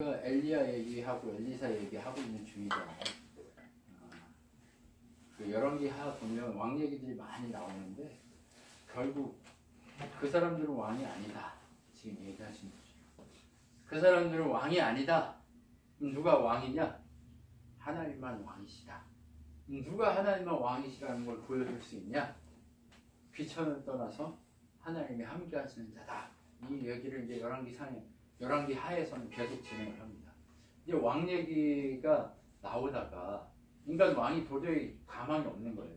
엘리야 얘기하고 엘리사 얘기하고 있는 중이잖아요. 그 열왕기하 보면 왕 얘기들이 많이 나오는데 결국 그 사람들은 왕이 아니다. 지금 얘기하신 거죠. 그 사람들은 왕이 아니다. 누가 왕이냐? 하나님만 왕이시다. 누가 하나님만 왕이시라는 걸 보여줄 수 있냐? 귀천을 떠나서 하나님이 함께 하시는 자다. 이 얘기를 이제 열왕기 하에서는 계속 진행을 합니다. 이제 왕 얘기가 나오다가 인간 왕이 도저히 가망이 없는 거예요.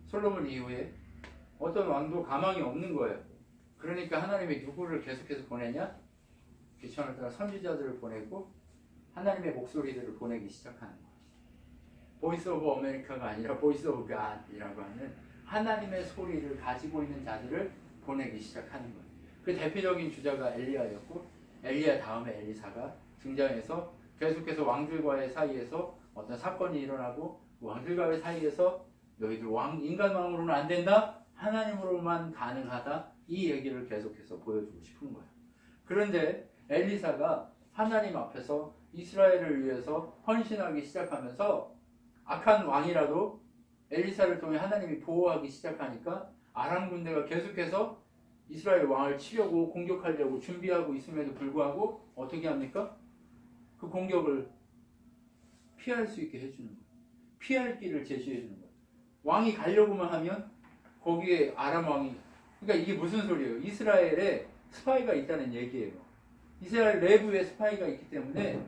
솔로몬 이후에 어떤 왕도 가망이 없는 거예요. 그러니까 하나님이 누구를 계속해서 보내냐? 귀천을 떠나 선지자들을 보내고 하나님의 목소리들을 보내기 시작하는 거예요. 보이스 오브 아메리카가 아니라 보이스 오브 갓이라고 하는 하나님의 소리를 가지고 있는 자들을 보내기 시작하는 거예요. 그 대표적인 주자가 엘리야였고 엘리야 다음에 엘리사가 등장해서 계속해서 왕들과의 사이에서 어떤 사건이 일어나고 왕들과의 사이에서 너희들 인간 왕으로는 안 된다? 하나님으로만 가능하다? 이 얘기를 계속해서 보여주고 싶은 거예요. 그런데 엘리사가 하나님 앞에서 이스라엘을 위해서 헌신하기 시작하면서 악한 왕이라도 엘리사를 통해 하나님이 보호하기 시작하니까 아람 군대가 계속해서 이스라엘 왕을 치려고 공격하려고 준비하고 있음에도 불구하고 어떻게 합니까? 그 공격을 피할 수 있게 해주는 거예요. 피할 길을 제시해 주는 거예요. 왕이 가려고만 하면 거기에 아람 왕이, 그러니까 이게 무슨 소리예요? 이스라엘에 스파이가 있다는 얘기예요. 이스라엘 내부에 스파이가 있기 때문에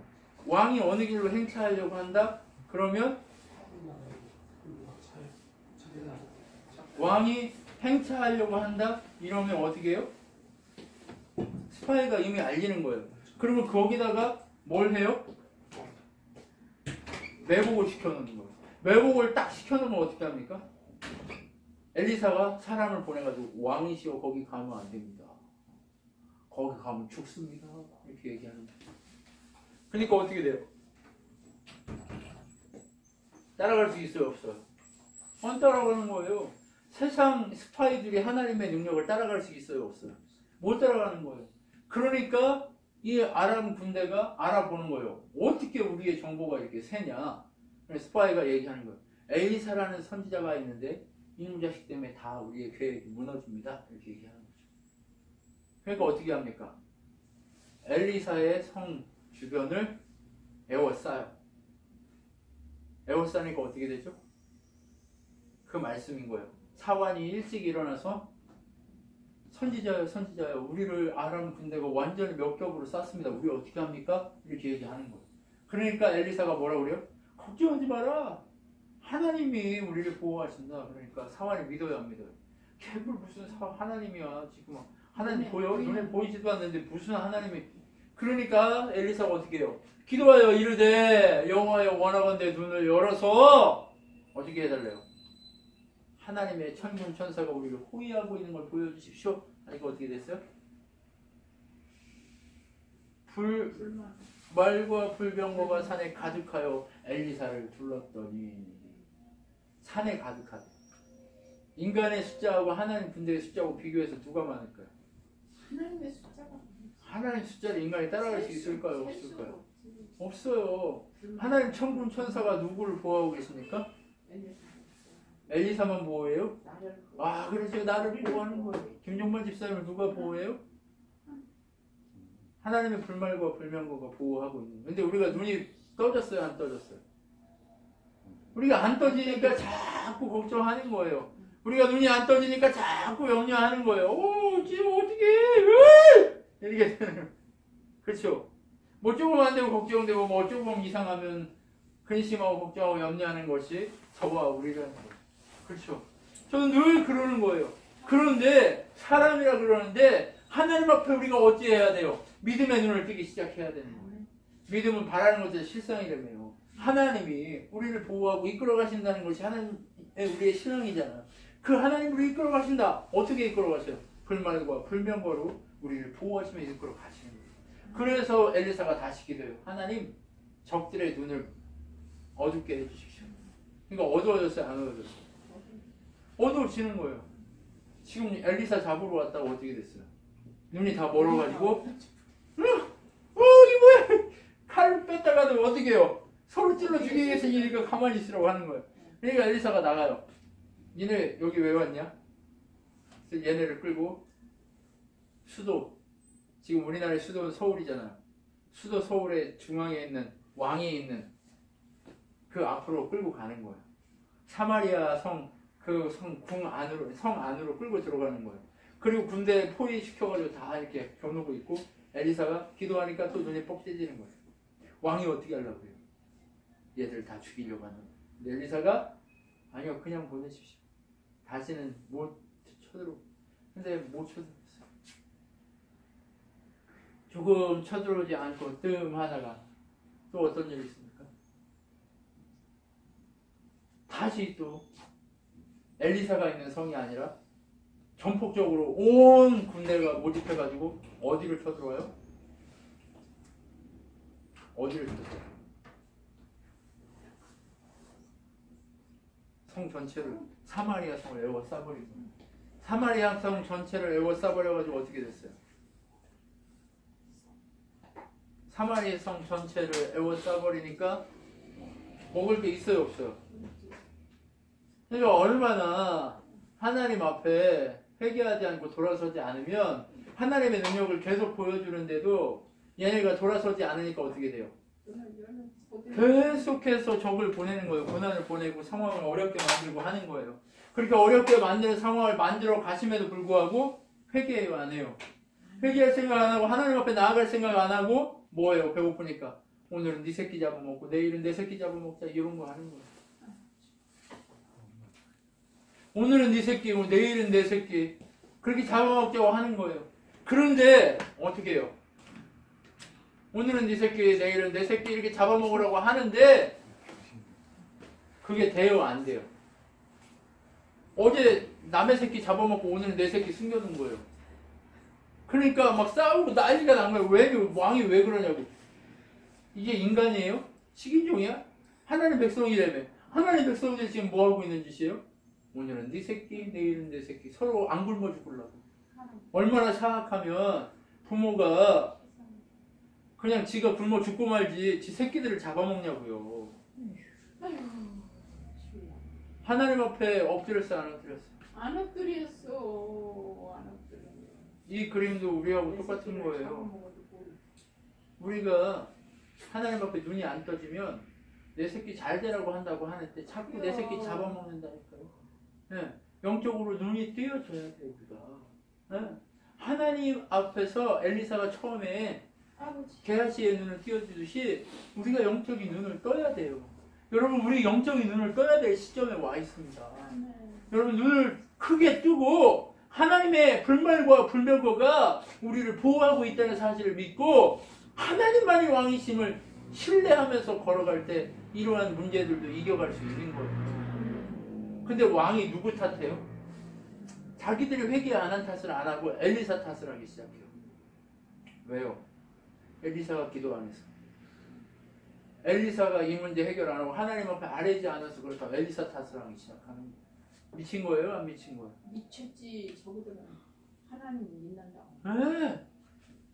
왕이 어느 길로 행차하려고 한다? 그러면 왕이 행차하려고 한다? 이러면 어떻게 해요? 스파이가 이미 알리는 거예요. 그러면 거기다가 뭘 해요? 매복을 시켜놓는 거예요. 매복을 딱 시켜놓으면 어떻게 합니까? 엘리사가 사람을 보내가지고 왕이시여 거기 가면 안 됩니다. 거기 가면 죽습니다. 이렇게 얘기하는 거예요. 그러니까 어떻게 돼요? 따라갈 수 있어요? 없어요? 안 따라가는 거예요. 세상 스파이들이 하나님의 능력을 따라갈 수 있어요? 없어요? 못 따라가는 거예요. 그러니까 이 아람 군대가 알아보는 거예요. 어떻게 우리의 정보가 이렇게 새냐? 스파이가 얘기하는 거예요. 엘리사라는 선지자가 있는데 이놈 자식 때문에 다 우리의 계획이 무너집니다. 이렇게 얘기하는 거죠. 그러니까 어떻게 합니까? 엘리사의 성 주변을 에워싸요. 에워싸니까 어떻게 되죠? 그 말씀인 거예요. 사환이 일찍 일어나서 선지자요. 우리를 아람 군대가 완전히 몇 겹으로 쌌습니다. 우리 어떻게 합니까? 이렇게 얘기하는 거예요. 그러니까 엘리사가 뭐라고 그래요? 걱정하지 마라. 하나님이 우리를 보호하신다. 그러니까 사환이 믿어요, 안 믿어요? 개불 무슨 하나님이야. 지금 하나님 보여? 눈에 보이지도 않는데 무슨 하나님이. 그러니까 엘리사가 어떻게 해요? 기도하여 이르되 여호와여 원하건대 눈을 열어서 어떻게 해달래요? 하나님의 천군 천사가 우리를 호위하고 있는 걸 보여주십시오. 이거 어떻게 됐어요? 말과 불병거가 산에 가득하여 엘리사를 둘렀더니 산에 가득하대. 인간의 숫자하고 하나님 군대의 숫자하고 비교해서 누가 많을까요? 하나님의 숫자가 하나님 숫자를 인간이 따라갈 수 있을까요? 없을까요? 없어요. 하나님 천군 천사가 누구를 보호하고 계십니까? 엘리사만 보호해요? 그렇죠. 나를 보호하는 거예요. 김용만 집사님을 누가 보호해요? 하나님의 불말과 불명거가 보호하고 있는 거예요. 근데 우리가 눈이 떠졌어요? 안 떠졌어요? 우리가 안 떠지니까 자꾸 걱정하는 거예요. 우리가 눈이 안 떠지니까 자꾸 염려하는 거예요. 지금 어떻게 해? 이렇게 되는 거예요. 그렇죠? 뭐 조금 안 되고 걱정되고 뭐 조금 이상하면 근심하고 걱정하고 염려하는 것이 저와 우리라는 거예요. 그렇죠? 저는 늘 그러는 거예요. 그런데 사람이라 그러는데 하나님 앞에 우리가 어찌해야 돼요? 믿음의 눈을 뜨기 시작해야 되는 거예요. 믿음은 바라는 것의 실상이라며요. 하나님이 우리를 보호하고 이끌어 가신다는 것이 하나님의 우리의 신앙이잖아요. 그 하나님 우리를 이끌어 가신다. 어떻게 이끌어 가셔요? 불말과 불명거로 우리를 보호하시며 이끌어 가시는 거예요. 그래서 엘리사가 다시 기도해요. 하나님 적들의 눈을 어둡게 해주십시오. 그러니까 어두워졌어요? 안 어두워졌어요? 어두워지는 거예요. 지금 엘리사 잡으러 왔다가 어떻게 됐어요? 눈이 다 멀어가지고 이게 뭐야? 어떻게 해요? 서로 찔러 죽이기 위해서 니네가 가만히 있으라고 하는 거예요. 그러니까 엘리사가 나가요. 니네 여기 왜 왔냐? 그래서 얘네를 끌고 수도, 지금 우리나라의 수도는 서울이잖아요. 수도 서울의 중앙에 있는 왕이 있는 그 앞으로 끌고 가는 거예요. 사마리아 성, 그 궁 안으로, 성 안으로 끌고 들어가는 거예요. 그리고 군대 포위시켜가지고 다 이렇게 겨누고 있고, 엘리사가 기도하니까 또 눈이 뻑 떼지는 거예요. 왕이 어떻게 하려고 해요? 얘들 다 죽이려고 하는 거예요. 근데 엘리사가 아니요, 그냥 보내십시오. 다시는 못 쳐들어. 근데 못 쳐들었어요. 조금 쳐들어오지 않고 뜸 하다가 또 어떤 일이 있습니까? 다시 또 엘리사가 있는 성이 아니라 전폭적으로 온 군대가 모집해가지고 어디를 쳐들어와요? 어디를 쳐들어와요? 성 전체를, 사마리아 성을 에워싸버리고, 사마리아 성 전체를 에워싸버려가지고 어떻게 됐어요? 사마리아 성 전체를 에워싸버리니까 먹을 게 있어요, 없어요? 그러니까 얼마나 하나님 앞에 회개하지 않고 돌아서지 않으면 하나님의 능력을 계속 보여주는데도 얘네가 돌아서지 않으니까 어떻게 돼요? 계속해서 적을 보내는 거예요. 고난을 보내고 상황을 어렵게 만들고 하는 거예요. 그렇게 어렵게 만드는 상황을 만들어 가심에도 불구하고 회개해요, 안 해요? 회개할 생각 안 하고 하나님 앞에 나아갈 생각 안 하고 뭐예요? 배고프니까 오늘은 네 새끼 잡아먹고 내일은 내 새끼 잡아먹자 이런 거 하는 거예요. 오늘은 네 새끼고 내일은 내 새끼 그렇게 잡아먹자고 하는 거예요. 그런데 어떻게 해요? 오늘은 네 새끼 내일은 내 새끼 이렇게 잡아먹으라고 하는데 그게 돼요, 안 돼요? 어제 남의 새끼 잡아먹고 오늘은 내 새끼 숨겨둔 거예요. 그러니까 막 싸우고 난리가 난 거예요. 왜, 왕이 왜 그러냐고. 이게 인간이에요? 식인종이야? 하나님 백성이라며. 하나님 백성들이 지금 뭐 하고 있는 짓이에요? 오늘은 네 새끼, 내일은 내 새끼. 서로 안 굶어 죽으려고. 얼마나 사악하면 부모가 그냥 지가 굶어 죽고 말지 지 새끼들을 잡아먹냐고요. 하나님 앞에 엎드렸어, 안 엎드렸어? 안 엎드렸어. 안 엎드렸어. 이 그림도 우리하고 똑같은 거예요. 우리가 하나님 앞에 눈이 안 떠지면 내 새끼 잘 되라고 한다고 하는데 자꾸 내 새끼 잡아먹는다니까요. 네. 영적으로 눈이 뜨여져야 돼요, 우리가. 네. 하나님 앞에서 엘리사가 처음에 게하시의 눈을 띄워주듯이 우리가 영적인 눈을 떠야 돼요. 여러분, 우리 영적인 눈을 떠야 될 시점에 와 있습니다. 여러분, 눈을 크게 뜨고 하나님의 불말과 불멸거가 우리를 보호하고 있다는 사실을 믿고 하나님만이 왕이심을 신뢰하면서 걸어갈 때 이러한 문제들도 이겨갈 수 있는 거예요. 근데 왕이 누구 탓해요? 자기들이 회개 안 한 탓을 안 하고 엘리사 탓을 하기 시작해요. 왜요? 엘리사가 기도 안 해서. 엘리사가 이 문제 해결 안 하고 하나님 앞에 아뢰지 않아서 그렇다. 엘리사 탓을 하기 시작하는 거예요. 미친 거예요? 안 미친 거예요? 미쳤지. 저거들은 하나님 믿는다고. 네.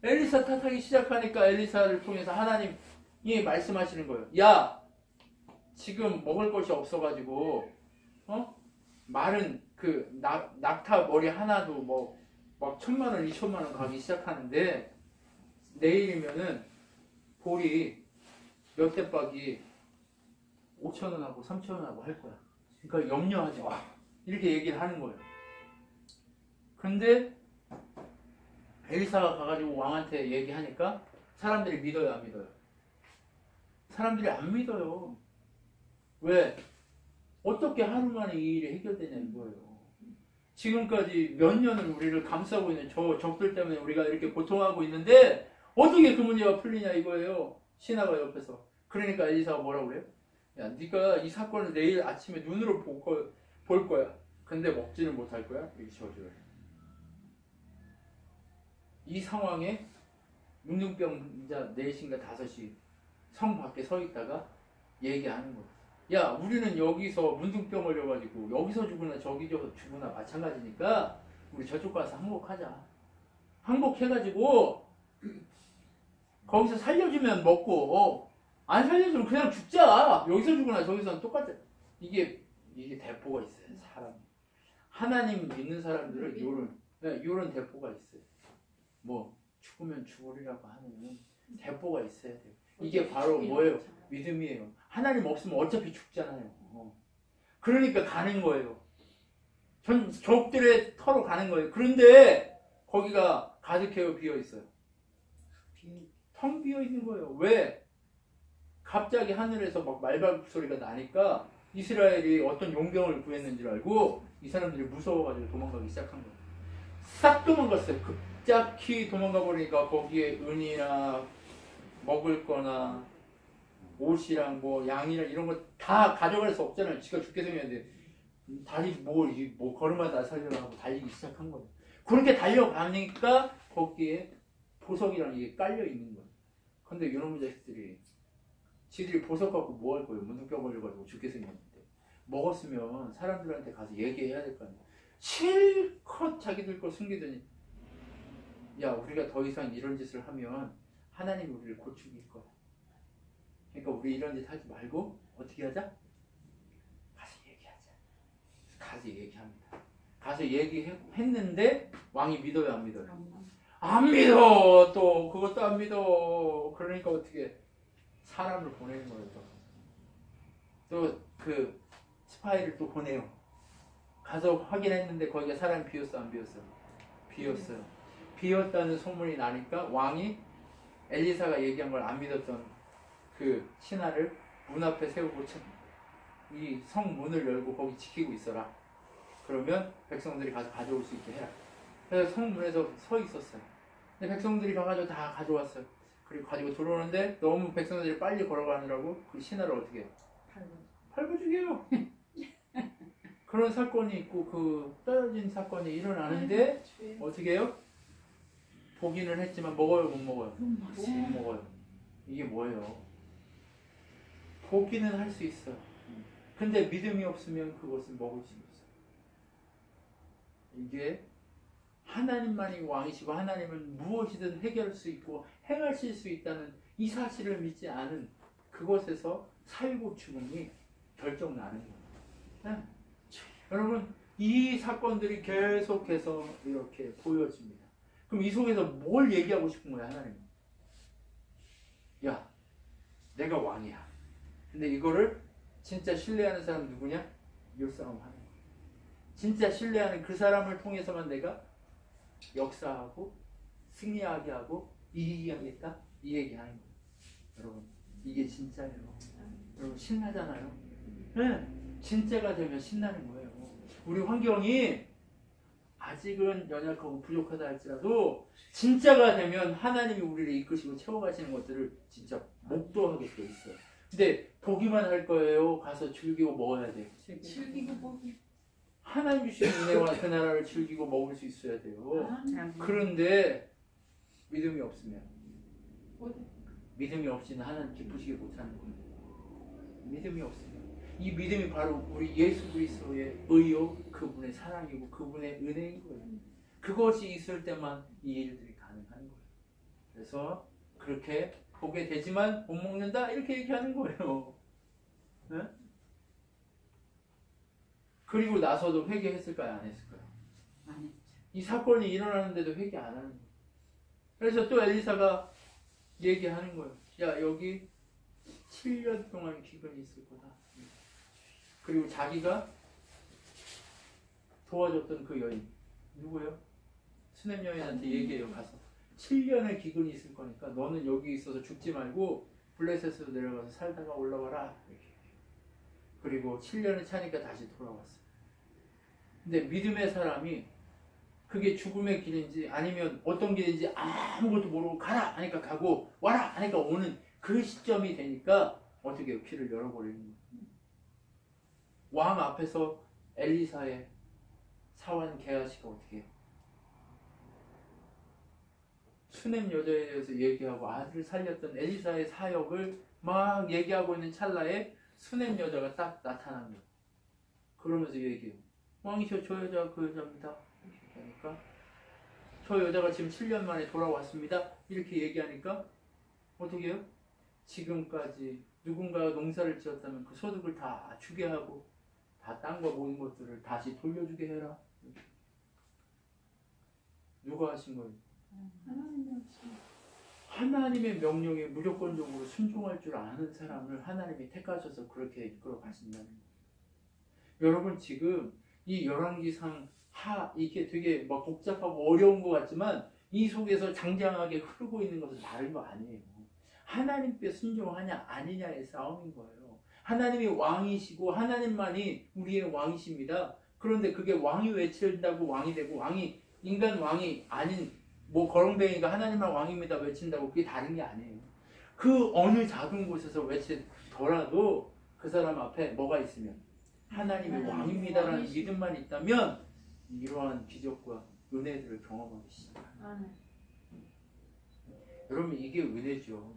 엘리사 탓하기 시작하니까 엘리사를 통해서 하나님이 말씀하시는 거예요. 야, 지금 먹을 것이 없어가지고 말은 그 낙타 머리 하나도 뭐 막 1,000,000원, 2,000,000원 가기 시작하는데 내일이면은 볼이 몇 대박이 5,000원하고 3,000원하고 할 거야. 그러니까 염려하지 마. 이렇게 얘기를 하는 거예요. 근데 엘리사가 가가지고 왕한테 얘기하니까 사람들이 믿어요, 안 믿어요? 사람들이 안 믿어요. 왜? 어떻게 하루 만에 이 일이 해결되냐 이거예요. 지금까지 몇 년을 우리를 감싸고 있는 저 적들 때문에 우리가 이렇게 고통하고 있는데 어떻게 그 문제가 풀리냐 이거예요. 신하가 옆에서. 그러니까 엘리사가 뭐라고 그래요? 야, 네가 이 사건을 내일 아침에 눈으로 볼 거야. 근데 먹지는 못할 거야. 이렇게 저주를 해. 이 상황에 문둥병자 4인가 5이 성 밖에 서 있다가 얘기하는 거예요. 야, 우리는 여기서 문둥병 걸려가지고 여기서 죽으나 저기서 죽으나 마찬가지니까 우리 저쪽 가서 항복하자. 항복해가지고 거기서 살려주면 먹고 안 살려주면 그냥 죽자. 여기서 죽으나 저기서는 똑같아. 이게 대포가 있어요. 사람이. 하나님 믿는 사람들은 요런 대포가 있어요. 뭐 죽으면 죽으리라고 하는 대포가 있어야 돼요. 이게 바로 뭐예요? 믿음이에요. 하나님 없으면 어차피 죽잖아요. 그러니까 가는 거예요. 적들의 터로 가는 거예요. 그런데 거기가 가득해요, 비어 있어요. 텅 비어 있는 거예요. 왜? 갑자기 하늘에서 막 말발굽 소리가 나니까 이스라엘이 어떤 용병을 구했는 줄 알고 이 사람들이 무서워가지고 도망가기 시작한 거예요. 싹 도망갔어요. 급작히 도망가 버리니까 거기에 은이나 먹을 거나 옷이랑 뭐 양이랑 이런 거 다 가져갈 수 없잖아요. 지가 죽게 생겼는데 다리 뭐 걸음마다 살려라 하고 달리기 시작한 거예요. 그렇게 달려가니까 거기에 보석이랑 이게 깔려 있는 거예요. 근데 이놈의 자식들이 지들이 보석 갖고 뭐 할 거예요? 문둥병 걸려가지고 죽게 생겼는데 먹었으면 사람들한테 가서 얘기해야 될 거 아니에요. 실컷 자기들 거 숨기더니 야 우리가 더 이상 이런 짓을 하면 하나님이 우리를 곧 죽일 거야. 그러니까 우리 이런 짓 하지 말고 어떻게 하자? 가서 얘기하자. 가서 얘기합니다. 가서 얘기했는데 왕이 믿어요 안 믿어요? 안 믿어. 또 그것도 안 믿어. 그러니까 어떻게 사람을 보내는 거예요. 또 그 스파이를 또 보내요. 가서 확인했는데 거기가 사람이 비었어 안 비었어요? 비었어요. 비었다는 소문이 나니까 왕이 엘리사가 얘기한 걸 안 믿었던 그 신하를 문 앞에 세우고 이 성문을 열고 거기 지키고 있어라. 그러면 백성들이 가서 가져올 수 있게 해라. 그래서 성문에서 서 있었어요. 근데 백성들이 가가지고 다 가져왔어요. 그리고 가지고 들어오는데 너무 백성들이 빨리 걸어가느라고 그 신하를 어떻게 해요? 팔고 죽여요. 그런 사건이 있고 그 떨어진 사건이 일어나는데 어떻게 해요? 보기는 했지만 먹어요 못 먹어요? 못 먹어요. 이게 뭐예요? 보기는 할 수 있어요. 근데 믿음이 없으면 그것을 먹을 수 없어요. 이게 하나님만이 왕이시고 하나님은 무엇이든 해결할 수 있고 행하실 수 있다는 이 사실을 믿지 않은 그것에서 살고 죽음이 결정나는 거예요. 네? 여러분 이 사건들이 계속해서 이렇게 보여집니다. 그럼 이 속에서 뭘 얘기하고 싶은 거야 하나님은? 야 내가 왕이야. 근데 이거를 진짜 신뢰하는 사람 누구냐? 율사람 하는 거야. 진짜 신뢰하는 그 사람을 통해서만 내가 역사하고 승리하게 하고 이기게 하겠다? 이 얘기하는 거예요. 여러분 이게 진짜예요. 여러분 신나잖아요. 네, 진짜가 되면 신나는 거예요. 우리 환경이 아직은 연약하고 부족하다 할지라도 진짜가 되면 하나님이 우리를 이끄시고 채워가시는 것들을 진짜 목도하게 돼 있어요. 근데 보기만 할 거예요? 가서 즐기고 먹어야 돼요. 즐기고 먹기. 하나님 주신 은혜와 그 나라를 즐기고 먹을 수 있어야 돼요. 그런데 믿음이 없으면 믿음이 없이는 하나님 기쁘시게 못하는 거예요. 믿음이 없으면 이 믿음이 바로 우리 예수 그리스도의 의요 그분의 사랑이고 그분의 은혜인 거예요. 그것이 있을 때만 이 일들이 가능한 거예요. 그래서 그렇게 보게 되지만 못 먹는다 이렇게 얘기하는 거예요. 네? 그리고 나서도 회개했을까요? 안 했을까요? 안 했죠. 이 사건이 일어나는데도 회개 안 하는 거예요. 그래서 또 엘리사가 얘기하는 거예요. 야 여기 7년 동안 기근이 있을 거다. 그리고 자기가 도와줬던 그 여인 누구예요? 수냄 여인한테 얘기해요. 가서 7년의 기근이 있을 거니까 너는 여기 있어서 죽지 말고 블레셋으로 내려가서 살다가 올라와라. 이렇게. 그리고 7년을 차니까 다시 돌아왔어요. 근데 믿음의 사람이 그게 죽음의 길인지 아니면 어떤 길인지 아무것도 모르고 가라 하니까 가고 와라 하니까 오는 그 시점이 되니까 어떻게 해요? 길을 열어버리는 거예요. 왕 앞에서 엘리사의 사환 게하시가 어떻게 해요? 수냄 여자에 대해서 얘기하고 아들을 살렸던 엘리사의 사역을 막 얘기하고 있는 찰나에 수냄 여자가 딱 나타난 거예요. 그러면서 얘기해요. 왕이셔 저 여자가 그 여자입니다. 이렇게 하니까 저 여자가 지금 7년 만에 돌아왔습니다. 이렇게 얘기하니까 어떻게 해요? 지금까지 누군가가 농사를 지었다면 그 소득을 다 주게 하고 다 땅과 모든 것들을 다시 돌려주게 해라. 누가 하신 거예요? 하나님의 명령에 무조건적으로 순종할 줄 아는 사람을 하나님이 택하셔서 그렇게 이끌어 가신다는 거예요. 여러분 지금 이 열왕기상 이게 되게 막 복잡하고 어려운 것 같지만 이 속에서 장장하게 흐르고 있는 것은 다른 거 아니에요. 하나님께 순종하냐 아니냐의 싸움인 거예요. 하나님이 왕이시고 하나님만이 우리의 왕이십니다. 그런데 그게 왕이 외친다고 왕이 되고 인간 왕이 아닌 뭐 거렁뱅이가 하나님만 왕입니다 외친다고 그게 다른 게 아니에요. 그 어느 작은 곳에서 외치더라도 그 사람 앞에 뭐가 있으면 하나님이 왕입니다라는 믿음만 있다면 이러한 기적과 은혜들을 경험하기 시작합니다. 여러분 이게 은혜죠.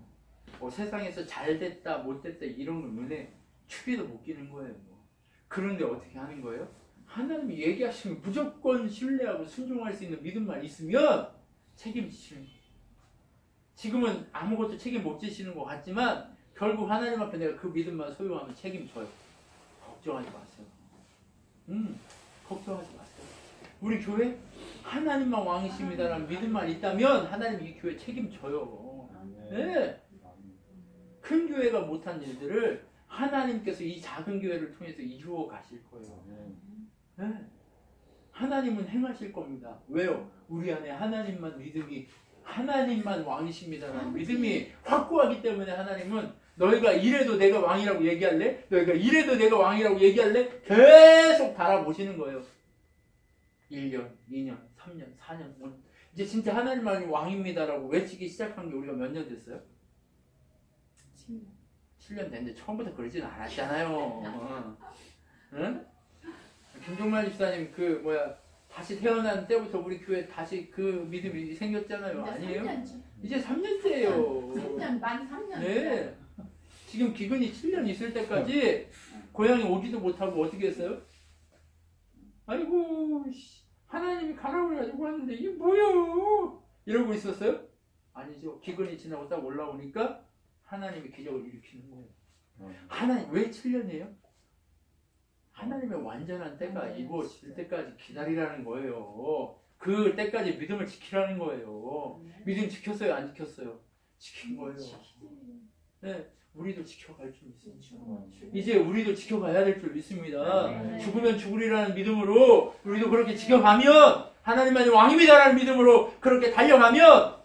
세상에서 잘됐다 못됐다 이런 건 은혜 추비도 못 끼는 거예요. 그런데 어떻게 하는 거예요? 하나님이 얘기하시면 무조건 신뢰하고 순종할 수 있는 믿음만 있으면 책임지시는 거예요. 지금은 아무것도 책임 못 지시는 것 같지만 결국 하나님 앞에 내가 그 믿음만 소유하면 책임져요. 걱정하지 마세요. 걱정하지 마세요. 우리 교회 하나님만 왕이십니다라는 믿음만 있다면 하나님 이 교회 책임져요. 네. 큰 교회가 못한 일들을 하나님께서 이 작은 교회를 통해서 이루어 가실 거예요. 네. 하나님은 행하실 겁니다. 왜요? 우리 안에 하나님만 왕이십니다라는 믿음이 확고하기 때문에 하나님은 너희가 이래도 내가 왕이라고 얘기할래? 너희가 이래도 내가 왕이라고 얘기할래? 계속 바라보시는 거예요. 1년, 2년, 3년, 4년, 5년. 이제 진짜 하나님만이 왕입니다라고 외치기 시작한 게 우리가 몇 년 됐어요? 7년 됐는데 처음부터 그러진 않았잖아요. 응? 김종만 집사님 다시 태어난 때부터 우리 교회 다시 그 믿음이 생겼잖아요. 아니에요? 3년째. 이제 3년째예요. 3년, 만 3년. 네. 지금 기근이 7년 있을 때까지 고향에 오지도 못하고 어떻게 했어요? 아이고 하나님이 가라고 해가지고 왔는데 이게 뭐야? 이러고 있었어요? 아니죠. 기근이 지나고 딱 올라오니까 하나님이 기적을 일으키는 거예요. 하나님 왜 7년이에요? 하나님의 완전한 때가 이루어질 때까지 기다리라는 거예요. 그 때까지 믿음을 지키라는 거예요. 믿음 지켰어요? 안 지켰어요? 지킨 거예요. 네, 우리도 지켜갈 줄 믿습니다. 이제 우리도 지켜가야 될 줄 믿습니다. 죽으면 죽으리라는 믿음으로 우리도 그렇게 지켜가면 하나님만이 왕입니다라는 믿음으로 그렇게 달려가면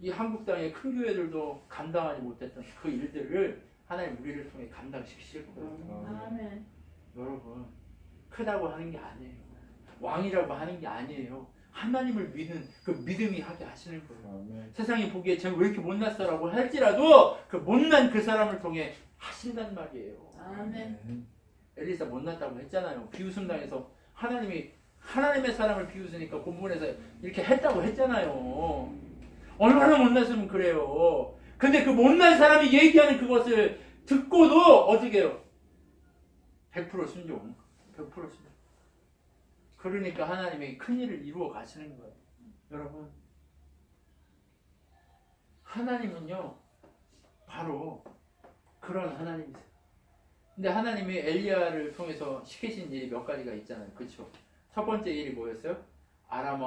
이 한국 땅의 큰 교회들도 감당하지 못했던 그 일들을 하나님 우리를 통해 감당시키실 거예요. 아멘. 여러분 크다고 하는 게 아니에요. 왕이라고 하는 게 아니에요. 하나님을 믿는 그 믿음이 하게 하시는 거예요. 세상이 보기에 제가 왜 이렇게 못났어라고 할지라도 그 못난 그 사람을 통해 하신단 말이에요. 아멘. 엘리사 못났다고 했잖아요. 비웃음당해서 하나님의 사람을 비웃으니까 본문에서 이렇게 했다고 했잖아요. 얼마나 못났으면 그래요. 근데 그 못난 사람이 얘기하는 그것을 듣고도 어떻게 해요? 100% 순종. 100% 순종. 그러니까 하나님이 큰 일을 이루어 가시는 거예요. 여러분, 하나님은요 바로 그런 하나님이세요. 근데 하나님이 엘리야를 통해서 시키신 일이 몇 가지가 있잖아요. 그렇죠? 첫 번째 일이 뭐였어요? 아람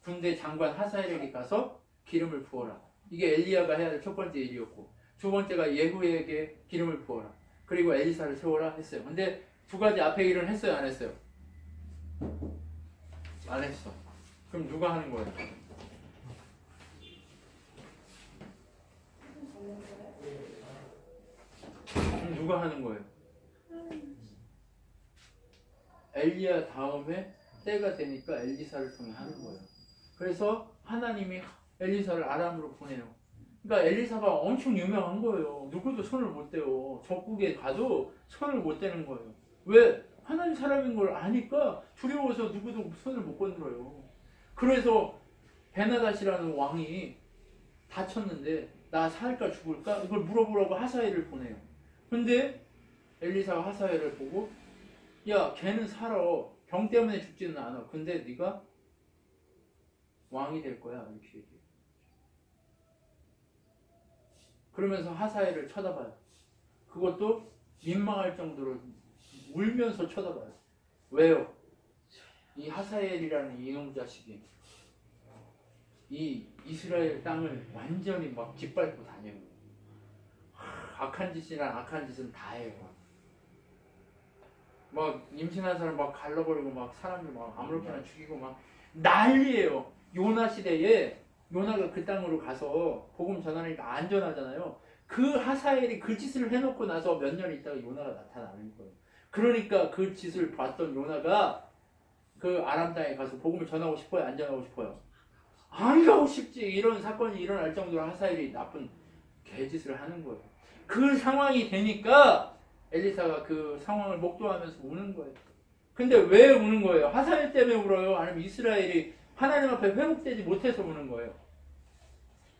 군대 장관 하사엘에게 가서 기름을 부어라. 이게 엘리야가 해야 될 첫 번째 일이었고, 두 번째가 예후에게 기름을 부어라. 그리고 엘리사를 세워라 했어요. 근데 두 가지 앞에 일은 했어요, 안 했어요? 안 했어. 그럼 누가 하는 거예요? 그럼 누가 하는 거예요? 엘리야 다음에 때가 되니까 엘리사를 통해 하는 거예요. 그래서 하나님이 엘리사를 아람으로 보내요. 그러니까 엘리사가 엄청 유명한 거예요. 누구도 손을 못 대요. 적국에 가도 손을 못 대는 거예요. 왜? 하나님 사람인 걸 아니까 두려워서 누구도 손을 못 건드려요. 그래서 베나닷이라는 왕이 다쳤는데 나 살까 죽을까? 이걸 물어보라고 하사엘을 보내요. 근데 엘리사가 하사엘을 보고 야 걔는 살아. 병 때문에 죽지는 않아. 근데 네가 왕이 될 거야. 이렇게 얘기해요. 그러면서 하사엘을 쳐다봐요. 그것도 민망할 정도로 울면서 쳐다봐요. 왜요? 이 하사엘이라는 이놈 자식이 이 이스라엘 땅을 완전히 막 짓밟고 다녀요. 악한 짓이란 악한 짓은 다 해요. 막 임신한 사람 막 갈라버리고 막 사람들 막 아무렇게나 죽이고 막 난리예요. 요나 시대에 요나가 그 땅으로 가서 복음 전하니까 안전하잖아요. 그 하사엘이 그 짓을 해놓고 나서 몇 년 있다가 요나가 나타나는 거예요. 그러니까 그 짓을 봤던 요나가 그 아람 땅에 가서 복음을 전하고 싶어요? 안 전하고 싶어요? 안 가고 싶지. 이런 사건이 일어날 정도로 하사엘이 나쁜 개짓을 하는 거예요. 그 상황이 되니까 엘리사가 그 상황을 목도하면서 우는 거예요. 근데 왜 우는 거예요? 하사엘 때문에 울어요? 아니면 이스라엘이 하나님 앞에 회복되지 못해서 우는 거예요?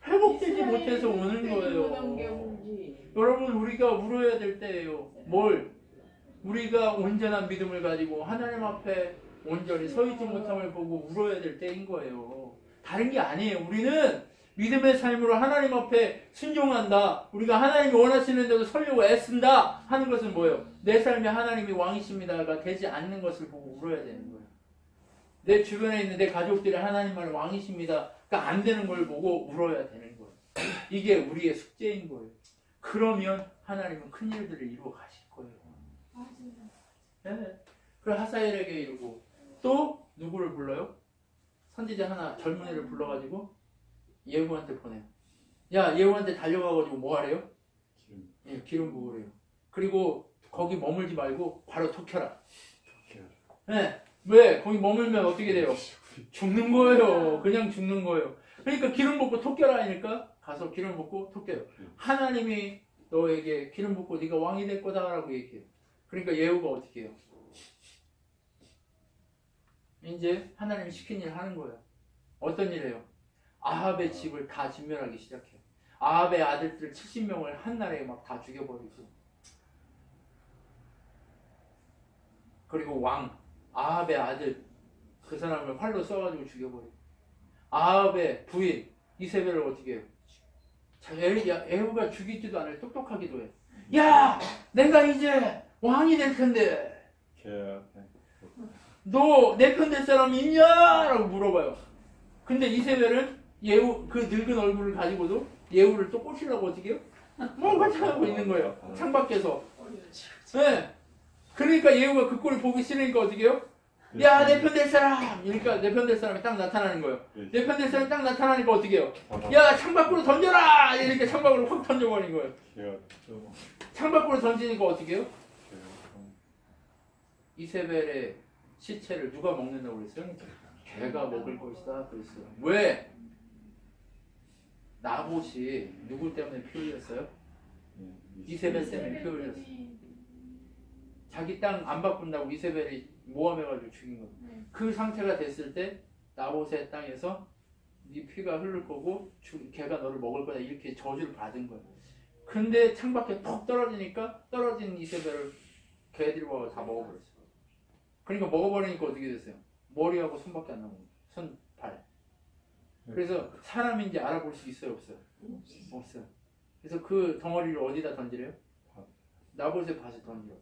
회복되지 못해서 우는 거예요. 여러분, 우리가 울어야 될 때예요. 뭘? 우리가 온전한 믿음을 가지고 하나님 앞에 온전히 서 있지 못함을 보고 울어야 될 때인 거예요. 다른 게 아니에요. 우리는 믿음의 삶으로 하나님 앞에 순종한다. 우리가 하나님이 원하시는 대로 서려고 애쓴다 하는 것은 뭐예요? 내 삶에 하나님이 왕이십니다가 되지 않는 것을 보고 울어야 되는 거예요. 내 주변에 있는 내 가족들이 하나님만의 왕이십니다가 안 되는 걸 보고 울어야 되는 거예요. 이게 우리의 숙제인 거예요. 그러면 하나님은 큰 일들을 이루어 가실 거예요. 네. 그래서 하사엘에게 이르고 또 누구를 불러요? 선지자 하나 젊은 애를 불러가지고 예후한테 보내요. 야, 예후한테 달려가가지고 뭐 하래요? 기름 부으래요. 그리고 거기 머물지 말고 바로 톡혀라. 네. 왜? 거기 머물면 어떻게 돼요? 죽는 거예요. 그냥 죽는 거예요. 그러니까 기름 붓고 톡겨라 하니까 가서 기름 붓고 톡겨요. 하나님이 너에게 기름 붓고 네가 왕이 될 거다라고 얘기해요. 그러니까 예후가 어떻게 해요? 이제 하나님이 시킨 일 하는 거예요. 어떤 일이에요? 아합의 집을 다 진멸하기 시작해요. 아합의 아들들 70명을 한날에 막 다 죽여버리고, 그리고 왕 아합의 아들 그 사람을 활로 쏘가지고 죽여버리고, 아합의 부인 이세벨을 어떻게 해요? 에후가 죽이지도 않아요. 똑똑하기도 해요. 야, 내가 이제 왕이 될 텐데 너 내 편 될 사람 있냐? 라고 물어봐요. 근데 이세벨은 예후 그 늙은 얼굴을 가지고도 예후를 또 꼬시려고 어떻게 해요? 뭔가 찾아하고 있는 거예요. 창밖에서. 네. 그러니까 예후가 그 꼴을 보기 싫으니까 어떻게 해요? 야, 내 편 될 사람! 그러니까 내 편 될 사람이 딱 나타나는 거예요. 내 편 될 사람이 딱 나타나니까 어떻게 해요? 야, 창밖으로 던져라! 이렇게 창밖으로 확 던져버린 거예요. 창밖으로 던지니까 어떻게 해요? 이세벨의 시체를 누가 먹는다고 그랬어요? 개가 먹을 것이다 그랬어요. 왜? 나봇이 누구 때문에 피 흘렸어요? 이세벨 때문에 피 흘렸어요. 자기 땅 안 바꾼다고 이세벨이 모함해가지고 죽인 거예요. 그 상태가 됐을 때 나봇의 땅에서 네 피가 흐를 거고 개가 너를 먹을 거다 이렇게 저주를 받은 거예요. 근데 창밖에 톡 떨어지니까 떨어진 이세벨을 개들이 와서 다 먹어버렸어요. 그러니까 먹어버리니까 어떻게 됐어요? 머리하고 손밖에 안 남은 거예요. 손, 발. 그래서 사람인지 알아볼 수 있어요? 없어요? 없어요. 그래서 그 덩어리를 어디다 던지래요? 나봇의 밭에 던지래요.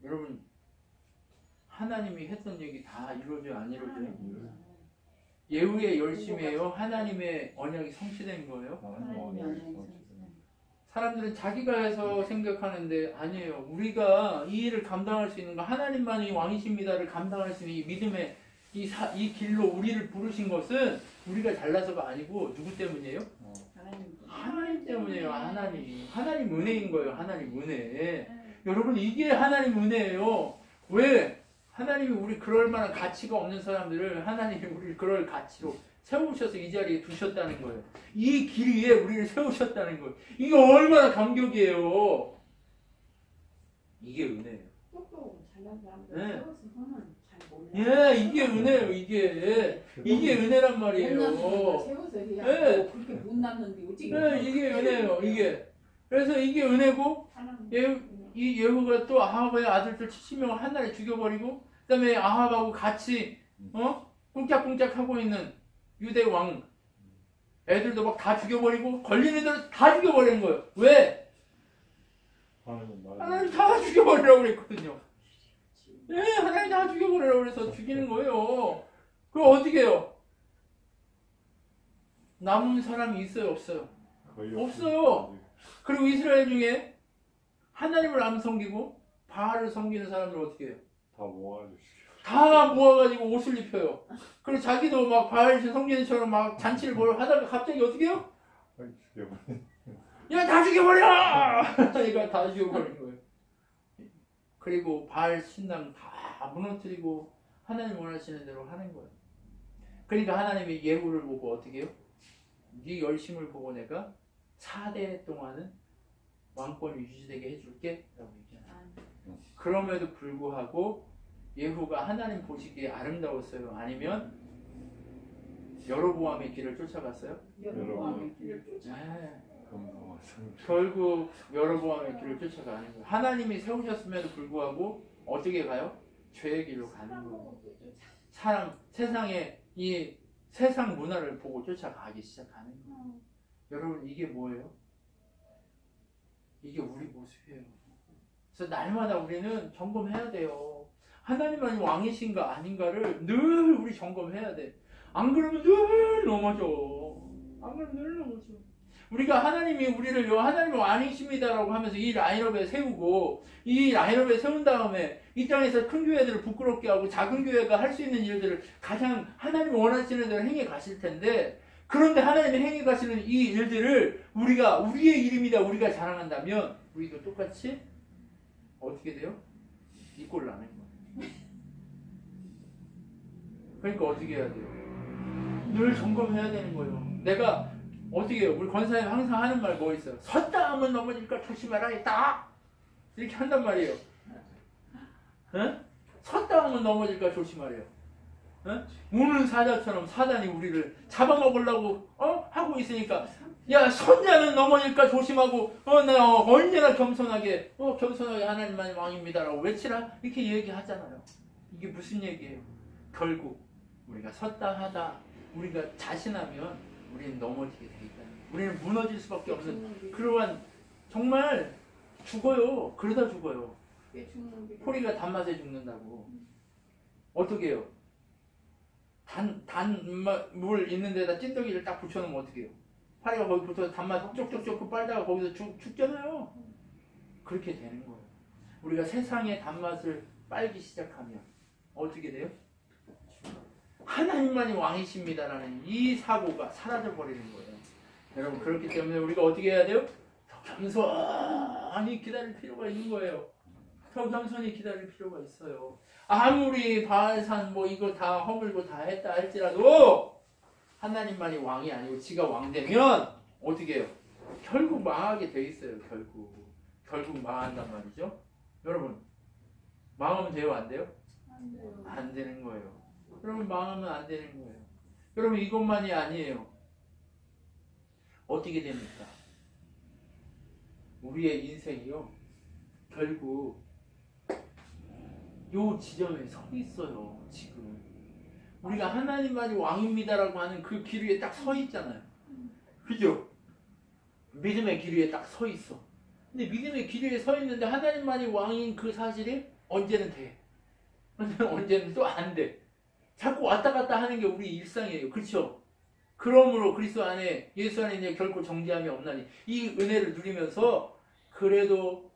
여러분, 하나님이 했던 얘기 다 이루어져요? 안 이루어져요? 예후의 열심이에요? 하나님의 언약이 성취된 거예요? 사람들은 자기가 해서 생각하는데 아니에요. 우리가 이 일을 감당할 수 있는 거, 하나님만이 왕이십니다를 감당할 수 있는 이 믿음의 이 길로 우리를 부르신 것은 우리가 잘나서가 아니고 누구 때문이에요? 하나님 때문이에요. 하나님 은혜인 거예요. 하나님 은혜. 여러분, 이게 하나님 은혜예요. 왜? 하나님이 우리 그럴 만한 가치가 없는 사람들을 하나님이 우리를 그럴 가치로 세우셔서 이 자리에 두셨다는 거예요. 이 길 위에 우리를 세우셨다는 거예요. 이게 얼마나 감격이에요. 이게 은혜예요. 네. 예, 이게 은혜예요. 이게 은혜란 말이에요. 네. 그렇게 못 남는데 어떻게? 네, 이게 은혜예요. 이게. 그래서 이게 은혜고, 이 예후가 또 아합의 아들들 70명을 한날에 죽여버리고, 그다음에 아합하고 같이 꿍짝꿍짝 하고 있는 유대 왕 애들도 막 다 죽여버리고 걸린 애들 다 죽여버리는 거예요. 왜? 하나님 다 죽여버리라고 그랬거든요. 네, 하나님 다 죽여버리라고 그래서 죽이는 거예요. 그럼 어떻게 해요? 남은 사람이 있어요, 없어요? 없어요. 그리고 이스라엘 중에 하나님을 안 섬기고 바알을 섬기는 사람들 어떻게 해요? 다 모아가지고 옷을 입혀요. 그리고 자기도 막 바알 섬기는처럼 막 잔치를 하다가 갑자기 어떻게 해요? 야, 다 죽여버려! 그러니까 다 죽여버린 거예요. 그리고 바알 신당 다 무너뜨리고 하나님 원하시는 대로 하는 거예요. 그러니까 하나님이 예후를 보고 어떻게 해요? 네 열심을 보고 내가 4대 동안은 왕권이 유지되게 해줄게 라고 얘기하잖아요. 그럼에도 불구하고 예후가 하나님 보시기에 아름다웠어요? 아니면 여로보암의 길을 쫓아갔어요? 여로보암의 길을 쫓아. 결국 여로보암의 길을 쫓아가는 거예요. 하나님이 세우셨음에도 불구하고 어떻게 가요? 죄의 길로 가는 거예요. 세상에 이 세상 문화를 보고 쫓아가기 시작하는 거예요. 여러분, 이게 뭐예요? 이게 우리 모습이에요. 그래서 날마다 우리는 점검해야 돼요. 하나님만이 왕이신가 아닌가를 늘 우리 점검해야 돼. 안 그러면 늘 넘어져. 안 그러면 늘 넘어져. 우리가 하나님이 우리를 하나님이 왕이십니다라고 하면서 이 라인업에 세우고, 이 라인업에 세운 다음에 이 땅에서 큰 교회들을 부끄럽게 하고 작은 교회가 할 수 있는 일들을 가장 하나님이 원하시는 대로 행해 가실 텐데, 그런데 하나님이 행해 가시는 이 일들을 우리가 우리의 이름이다 우리가 자랑한다면 우리도 똑같이 어떻게 돼요? 이 꼴을 안 해요. 그러니까 어떻게 해야 돼요? 늘 점검해야 되는 거예요. 내가 어떻게 해요? 우리 권사님 항상 하는 말 뭐 있어요? 섰다 하면 넘어질까 조심해라 했다. 이렇게 한단 말이에요. 응? 섰다 하면 넘어질까 조심하래요. 응? 우는 사자처럼 사단이 우리를 잡아먹으려고 하고 있으니까, 야, 선자는 넘어질까 조심하고 나 언제나 겸손하게 하나님만이 왕입니다라고 외치라 이렇게 얘기하잖아요. 이게 무슨 얘기예요? 결국 우리가 섰다 하다 우리가 자신하면 우리는 넘어지게 돼 있다. 우리는 무너질 수밖에 없는 그러한, 정말 죽어요. 그러다 죽어요. 포리가 단맛에 죽는다고. 어떻게 해요? 단물 있는 데다 찐떡이를 딱 붙여놓으면 어떻게 해요? 파리가 거기 붙어서 단맛 쪽쪽쪽 빨다가 거기서 죽잖아요. 그렇게 되는 거예요. 우리가 세상의 단맛을 빨기 시작하면 어떻게 돼요? 하나님만이 왕이십니다라는 이 사고가 사라져버리는 거예요. 여러분, 그렇기 때문에 우리가 어떻게 해야 돼요? 더 겸손히 기다릴 필요가 있는 거예요. 더 겸손히 기다릴 필요가 있어요. 아무리 바알산 이거 다 허물고 다 했다 할지라도 하나님만이 왕이 아니고 지가 왕되면 어떻게 해요? 결국 망하게 돼 있어요. 결국 망한단 말이죠. 여러분, 망하면 돼요? 안 돼요? 안 되는 거예요. 그러면 망하면 안 되는 거예요. 여러분, 이것만이 아니에요. 어떻게 됩니까? 우리의 인생이요, 결국 요 지점에 서 있어요. 지금 우리가 하나님만이 왕입니다라고 하는 그 길 위에 딱 서 있잖아요. 그죠? 믿음의 길 위에 딱 서 있어. 근데 믿음의 길 위에 서 있는데 하나님만이 왕인 그 사실이 언제는 돼, 언제는 또 안 돼. 자꾸 왔다 갔다 하는 게 우리 일상이에요. 그렇죠? 그러므로 그리스도 안에, 예수 안에 이제 결코 정죄함이 없나니, 이 은혜를 누리면서 그래도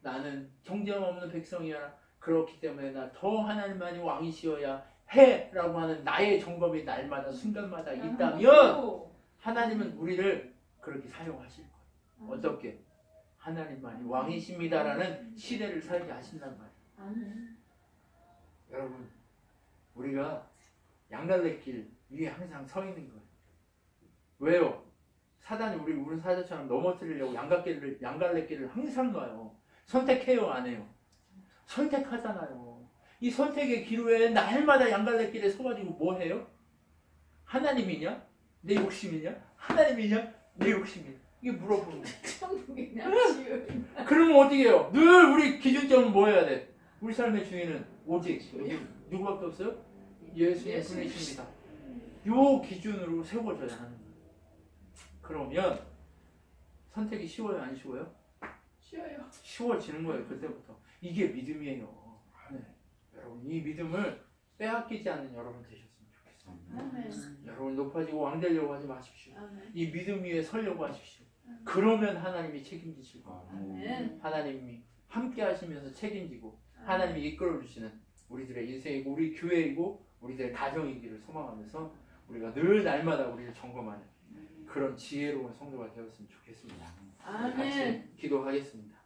나는 정죄함 없는 백성이야. 그렇기 때문에 나 더 하나님만이 왕이시여야 해 라고 하는 나의 점검이 날마다 순간마다 있다면 하나님은 우리를 그렇게 사용하실 거예요. 어떻게? 하나님만이 왕이십니다라는 시대를 살게 하신단 말이에요. 여러분, 우리가 양갈래길 위에 항상 서 있는 거예요. 왜요? 사단이 우리 사자처럼 넘어뜨리려고 양갈래길을 항상 가요. 선택해요, 안 해요? 선택하잖아요. 이 선택의 길 위에 날마다 양갈래길에 서가지고 뭐 해요? 하나님이냐? 내 욕심이냐? 하나님이냐? 내 욕심이냐? 이게 물어보는 거예요. 그러면 어떻게 해요? 늘 우리 기준점은 뭐 해야 돼? 우리 삶의 주인은 오직 누구밖에 없어요? 예수님 분이십니다. 요 기준으로 세워져야 하는 거예요. 그러면 선택이 쉬워요, 안 쉬워요? 쉬어요. 쉬워지는 거예요. 그때부터. 이게 믿음이에요. 네. 여러분 이 믿음을 빼앗기지 않는 여러분 되셨으면 좋겠습니다. 아멘. 여러분 높아지고 왕 되려고 하지 마십시오. 아멘. 이 믿음 위에 서려고 하십시오. 그러면 하나님이 책임지실 거예요. 아멘. 하나님이 함께 하시면서 책임지고 하나님이 이끌어 주시는 우리들의 인생이고 우리 교회이고 우리들의 가정이기를 소망하면서 우리가 늘 날마다 우리를 점검하는 그런 지혜로운 성도가 되었으면 좋겠습니다. 아멘. 같이 기도하겠습니다.